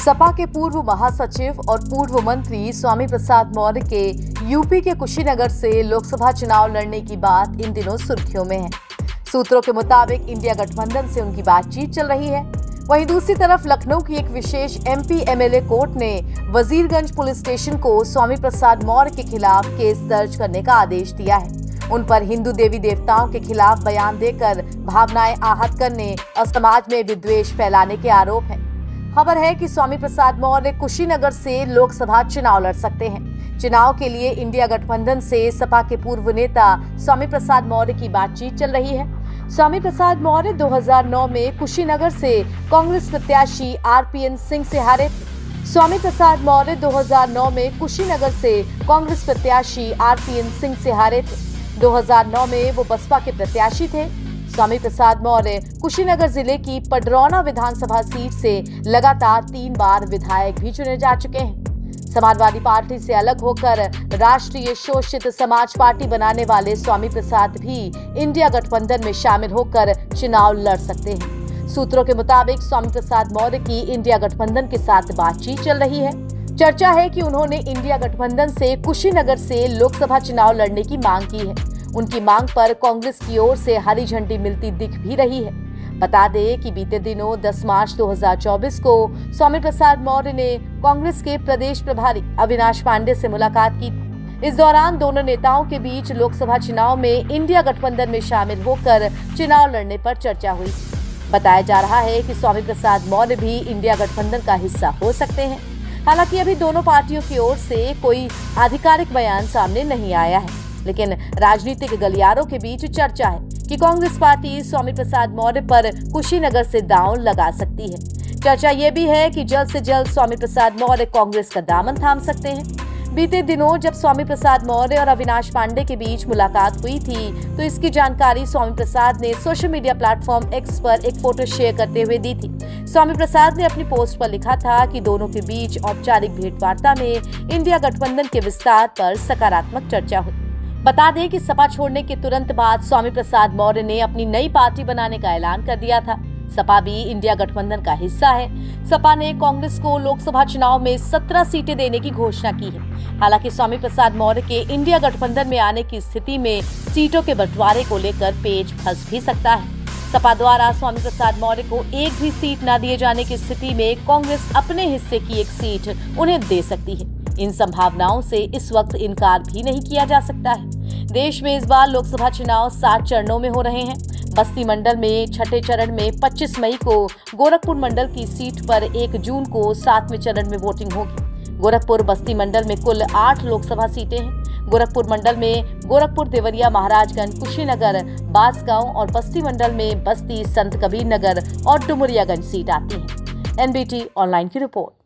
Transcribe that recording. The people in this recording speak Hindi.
सपा के पूर्व महासचिव और पूर्व मंत्री स्वामी प्रसाद मौर्य के यूपी के कुशीनगर से लोकसभा चुनाव लड़ने की बात इन दिनों सुर्खियों में है। सूत्रों के मुताबिक इंडिया गठबंधन से उनकी बातचीत चल रही है। वहीं दूसरी तरफ लखनऊ की एक विशेष एमपी एमएलए कोर्ट ने वजीरगंज पुलिस स्टेशन को स्वामी प्रसाद मौर्य के खिलाफ केस दर्ज करने का आदेश दिया है। उन पर हिंदू देवी देवताओं के खिलाफ बयान देकर भावनाएं आहत करने और समाज में विद्वेष फैलाने के आरोप हैं। खबर है कि स्वामी प्रसाद मौर्य कुशीनगर से लोकसभा चुनाव लड़ सकते हैं। चुनाव के लिए इंडिया गठबंधन से सपा के पूर्व नेता स्वामी प्रसाद मौर्य की बातचीत चल रही है। स्वामी प्रसाद मौर्य 2009 में कुशीनगर से कांग्रेस प्रत्याशी आरपीएन सिंह से हारे थे। स्वामी प्रसाद मौर्य 2009 में कुशीनगर से कांग्रेस प्रत्याशी आरपीएन सिंह से हारे थे। 2009 में वो बसपा के प्रत्याशी थे। स्वामी प्रसाद मौर्य कुशीनगर जिले की पडरौना विधानसभा सीट से लगातार 3 बार विधायक भी चुने जा चुके हैं। समाजवादी पार्टी से अलग होकर राष्ट्रीय शोषित समाज पार्टी बनाने वाले स्वामी प्रसाद भी इंडिया गठबंधन में शामिल होकर चुनाव लड़ सकते हैं। सूत्रों के मुताबिक स्वामी प्रसाद मौर्य की इंडिया गठबंधन के साथ बातचीत चल रही है। चर्चा है कि उन्होंने इंडिया गठबंधन से कुशीनगर से लोकसभा चुनाव लड़ने की मांग की है। उनकी मांग पर कांग्रेस की ओर से हरी झंडी मिलती दिख भी रही है। बता दें कि बीते दिनों 10 मार्च 2024 को स्वामी प्रसाद मौर्य ने कांग्रेस के प्रदेश प्रभारी अविनाश पांडे से मुलाकात की। इस दौरान दोनों नेताओं के बीच लोकसभा चुनाव में इंडिया गठबंधन में शामिल होकर चुनाव लड़ने पर चर्चा हुई। बताया जा रहा है कि स्वामी प्रसाद मौर्य भी इंडिया गठबंधन का हिस्सा हो सकते हैं। हालांकि अभी दोनों पार्टियों की ओर से कोई आधिकारिक बयान सामने नहीं आया है, लेकिन राजनीतिक गलियारों के बीच चर्चा है कि कांग्रेस पार्टी स्वामी प्रसाद मौर्य पर कुशीनगर से दांव लगा सकती है। चर्चा ये भी है कि जल्द से जल्द स्वामी प्रसाद मौर्य कांग्रेस का दामन थाम सकते हैं। बीते दिनों जब स्वामी प्रसाद मौर्य और अविनाश पांडे के बीच मुलाकात हुई थी, तो इसकी जानकारी स्वामी प्रसाद ने सोशल मीडिया प्लेटफॉर्म एक्स पर एक फोटो शेयर करते हुए दी थी। स्वामी प्रसाद ने अपनी पोस्ट पर लिखा था कि दोनों के बीच औपचारिक भेंटवार्ता में इंडिया गठबंधन के विस्तार पर सकारात्मक चर्चा हुई। बता दें कि सपा छोड़ने के तुरंत बाद स्वामी प्रसाद मौर्य ने अपनी नई पार्टी बनाने का ऐलान कर दिया था। सपा भी इंडिया गठबंधन का हिस्सा है। सपा ने कांग्रेस को लोकसभा चुनाव में 17 सीटें देने की घोषणा की है। हालांकि स्वामी प्रसाद मौर्य के इंडिया गठबंधन में आने की स्थिति में सीटों के बंटवारे को लेकर पेच फंस भी सकता है। सपा द्वारा स्वामी प्रसाद मौर्य को एक भी सीट न दिए जाने की स्थिति में कांग्रेस अपने हिस्से की एक सीट उन्हें दे सकती है। इन संभावनाओं से इस वक्त इनकार भी नहीं किया जा सकता है। देश में इस बार लोकसभा चुनाव 7 चरणों में हो रहे हैं। बस्ती मंडल में छठे चरण में 25 मई को, गोरखपुर मंडल की सीट पर 1 जून को 7वें चरण में वोटिंग होगी। गोरखपुर बस्ती मंडल में कुल 8 लोकसभा सीटें हैं। गोरखपुर मंडल में गोरखपुर, देवरिया, महाराजगंज, कुशीनगर, बांसगांव और बस्ती मंडल में बस्ती, संत कबीर नगर और डुमरियागंज सीट आती है। एनबीटी ऑनलाइन की रिपोर्ट।